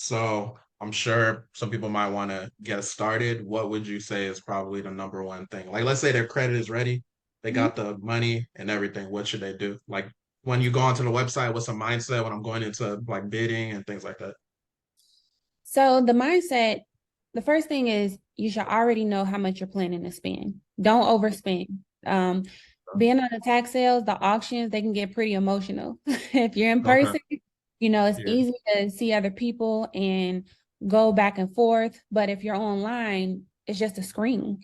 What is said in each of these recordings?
So I'm sure some people might want to get started. What would you say is probably the number one thing? Like, let's say their credit is ready, they Mhm. got the money and everything. What should they do? Like, when you go onto the website, what's the mindset when I'm going into like bidding and things like that? So the mindset, the first thing is you should already know how much you're planning to spend. Don't overspend. Um, Being on the tax sales, the auctions, they can get pretty emotional. If you're in Okay. person, it's Yeah. easy to see other people and go back and forth. But if you're online, it's just a screen.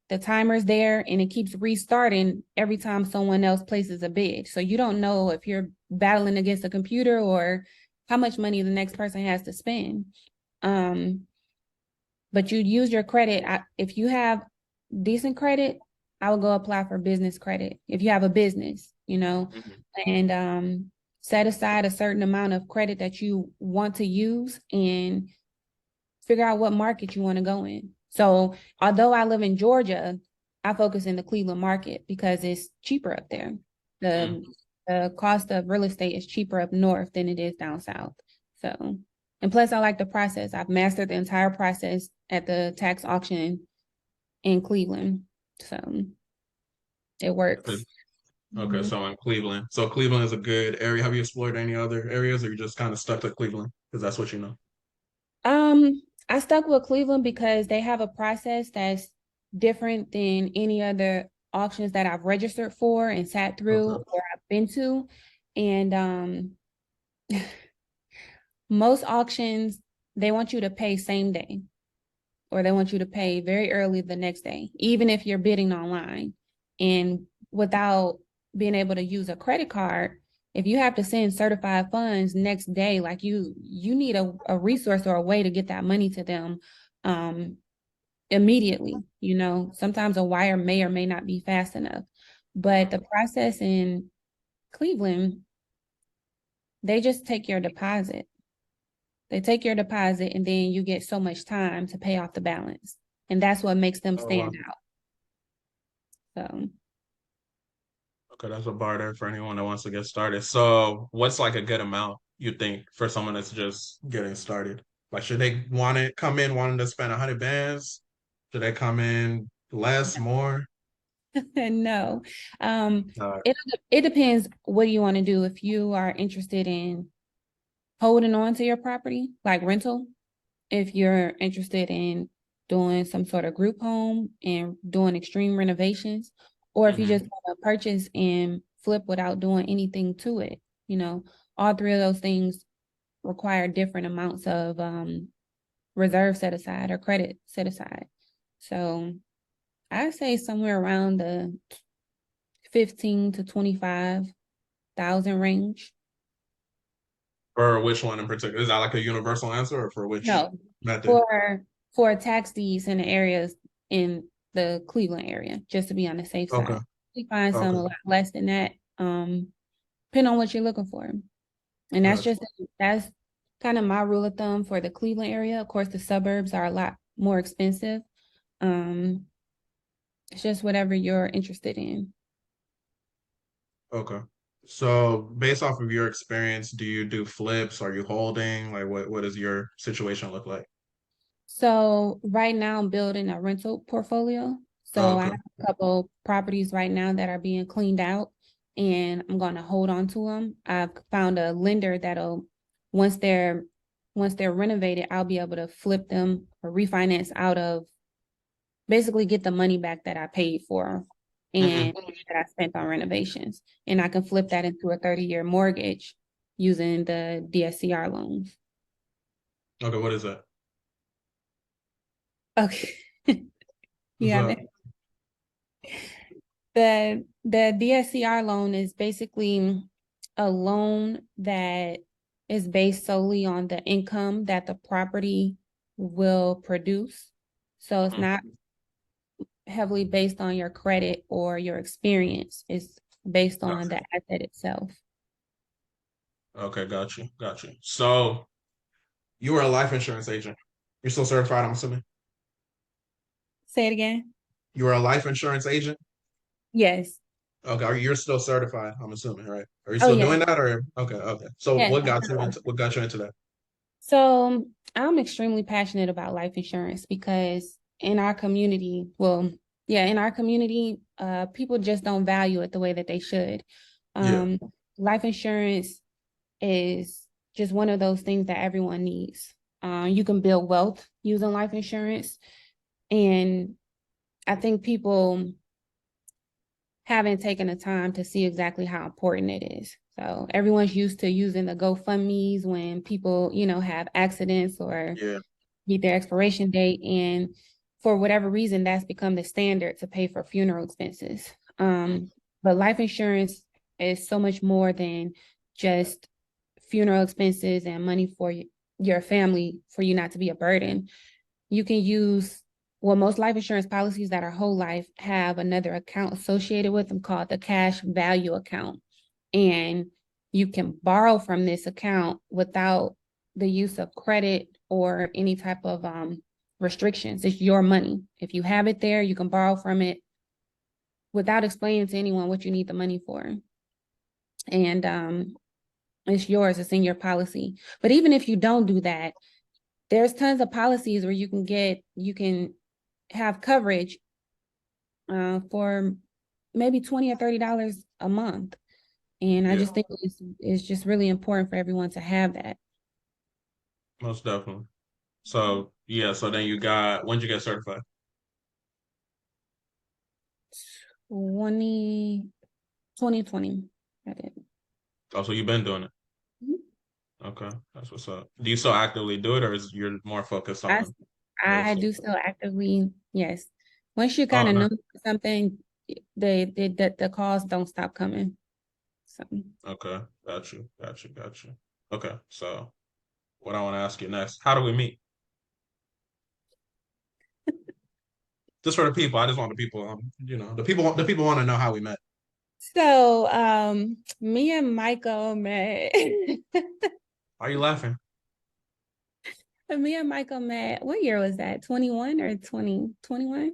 The timer's there and it keeps restarting every time someone else places a bid. So you don't know if you're battling against a computer or how much money the next person has to spend. Um, but you use your credit. If you have decent credit, I would go apply for business credit. If you have a business, Mhm. and set aside a certain amount of credit that you want to use and figure out what market you want to go in. So, although I live in Georgia, I focus in the Cleveland market because it's cheaper up there. Mhm. The the cost of real estate is cheaper up north than it is down south. So, and plus I like the process. I've mastered the entire process at the tax auction in Cleveland. So, it Okay. works. Okay. Mhm. So in Cleveland. So Cleveland is a good area. Have you explored any other areas or you just kind of stuck to Cleveland? Because that's what you know. I stuck with Cleveland because they have a process that's different than any other auctions that I've registered for and sat through Okay. or I've been to. And most auctions, they want you to pay same day or they want you to pay very early the next day, even if you're bidding online. And without being able to use a credit card, if you have to send certified funds next day, like you need a resource or a way to get that money to them um immediately. Sometimes a wire may or may not be fast enough. But the process in Cleveland, they just take your deposit. They take your deposit and then you get so much time to pay off the balance. And that's what makes them Oh, wow. stand out. So, Okay, that's a bar there for anyone that wants to get started. So, what's like a good amount you think for someone that's just getting started? Like, should they want it come in wanting to spend 100 bands? Should they come in less, more? no. Um, Uh, it depends what you want to do. If you are interested in holding on to your property, like rental, if you're interested in doing some sort of group home and doing extreme renovations, or if you mhm. just want to purchase and flip without doing anything to it, you know, all three of those things require different amounts of reserve set aside or credit set aside. So I'd say somewhere around the 15 to 25,000 range. For which one in particular? Is that like a universal answer or for which No, method? for tax deeds in the areas in the Cleveland area, just to be on the safe Okay, side. We find some okay, a lot less than that, depending on what you're looking for. And gotcha. that's kind of my rule of thumb for the Cleveland area. Of course, the suburbs are a lot more expensive. Um, it's just whatever you're interested in. Okay. So, based off of your experience, do you do flips? Are you holding? Like, what does your situation look like? So right now I'm building a rental portfolio. So I have Okay, a couple properties right now that are being cleaned out and I'm going to hold on to them. I've found a lender that'll once they're once they're renovated, I'll be able to flip them or refinance out of basically get the money back that I paid for hmm. and that I spent on renovations. And I can flip that into a 30-year mortgage using the DSCR loans. Okay, what is that? Okay. What's Yeah, up? the DSCR loan is basically a loan that is based solely on the income that the property will produce. So it's Mhm. not heavily based on your credit or your experience. It's based on the asset itself. Okay, got you, got you. So you were a life insurance agent. You're still certified, I'm assuming. Say it again. You were a life insurance agent. Yes. Okay, you're still certified, I'm assuming, right? Are you Oh still yes. doing that, or okay, okay. So Yes. what got you into that? So I'm extremely passionate about life insurance because in our community, well, yeah, in our community, people just don't value it the way that they should. Yeah, Um, Life insurance is just one of those things that everyone needs. You can build wealth using life insurance, and I think people haven't taken the time to see exactly how important it is. So everyone's used to using the GoFundMe's when people, have accidents or yeah, meet their expiration date. And for whatever reason, that's become the standard to pay for funeral expenses. mm, But life insurance is so much more than just funeral expenses and money for your family for you not to be a burden. You can use, well, most life insurance policies that are whole life have another account associated with them called the cash value account. And you can borrow from this account without the use of credit or any type of restrictions. It's your money. If you have it there, you can borrow from it without explaining to anyone what you need the money for. And it's yours, it's in your policy. But even if you don't do that, there's tons of policies where you can have coverage for maybe $20 or $30 a month. And I yeah, just think it's just really important for everyone to have that. most definitely. So yeah, so then you got when did you get certified? 20, 2020. I did. Oh, so you've been doing it. Okay, that's what's up. Do you still actively do it, or is you're more focused I, on real I estate? do still actively, yes. Once you kind Oh of no. know something, the calls don't stop coming. So Okay, got you. Okay, so what I want to ask you next, how do we meet? Just for the people. I just want the people, the people want to know how we met. me and Michael met. Why are you laughing? Me and Michael met, what year was that? 21 or 2021?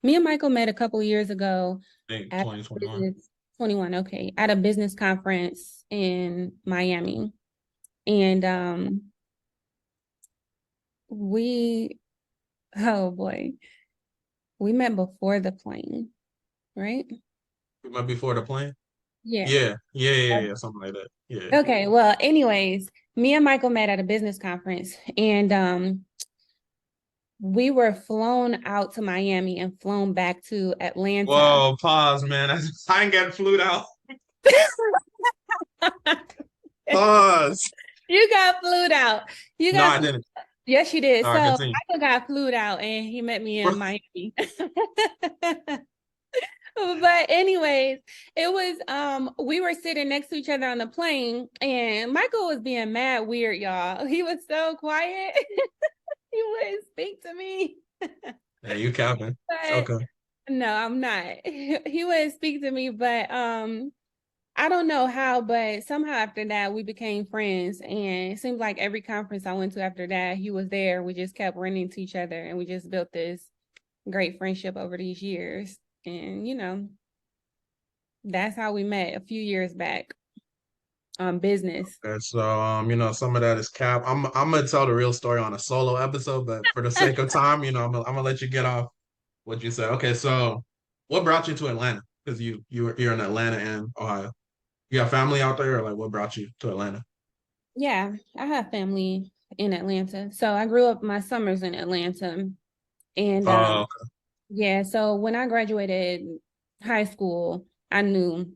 Me and Michael met a couple years ago I think at 2021. business 21, okay, at a business conference in Miami. And we oh boy, we met before the plane, right? We met before the plane. Yeah. Yeah, something like that. Yeah. Okay, well, anyways, me and Michael met at a business conference and we were flown out to Miami and flown back to Atlanta. Whoa, pause, man. I ain't getting flued out. Pause. You got flued out. You No, got I flu- didn't. yes, you did. All So right, continue. Michael got flued out and he met me in Miami. But anyways, it was we were sitting next to each other on the plane and Michael was being mad weird, y'all. He was so quiet. He wouldn't speak to me. Yeah, you capping. It's But okay. no, I'm not. He wouldn't speak to me, but I don't know how, but somehow after that we became friends. And it seems like every conference I went to after that, he was there. We just kept running into each other and we just built this great friendship over these years. And that's how we met a few years back on business. And so, some of that is cap. I'm gonna tell the real story on a solo episode, but for the sake of time, I'm gonna let you get off what you said. Okay, so what brought you to Atlanta? Because you're in Atlanta and Ohio. You have family out there, or like what brought you to Atlanta? Yeah, I have family in Atlanta. So I grew up my summers in Atlanta. And Oh, yeah, so when I graduated high school, I knew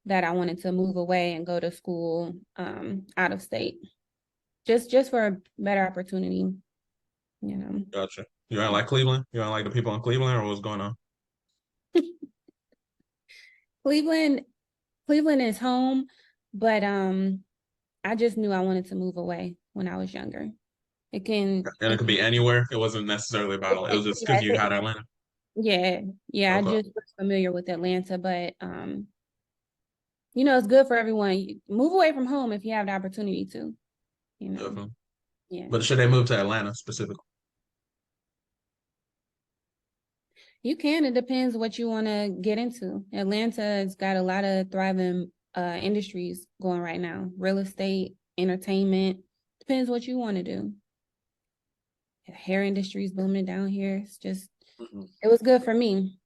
that I wanted to move away and go to school out of state. Just for a better opportunity, you know. gotcha. You don't like Cleveland? You don't like the people in Cleveland, or what's going on? Cleveland, Cleveland is home, but I just knew I wanted to move away when I was younger. It can And it it could be anywhere. It wasn't necessarily about. It was just because yeah, you had Atlanta. yeah, yeah, I Okay, just was familiar with Atlanta, but it's good for everyone. Move away from home if you have the opportunity to, you know. definitely. Yeah. But should they move to Atlanta specifically? You can. It depends what you want to get into. Atlanta has got a lot of thriving industries going right now. Real estate, entertainment, depends what you want to do. The hair industry is booming down here. It's just, Mhm. it was good for me.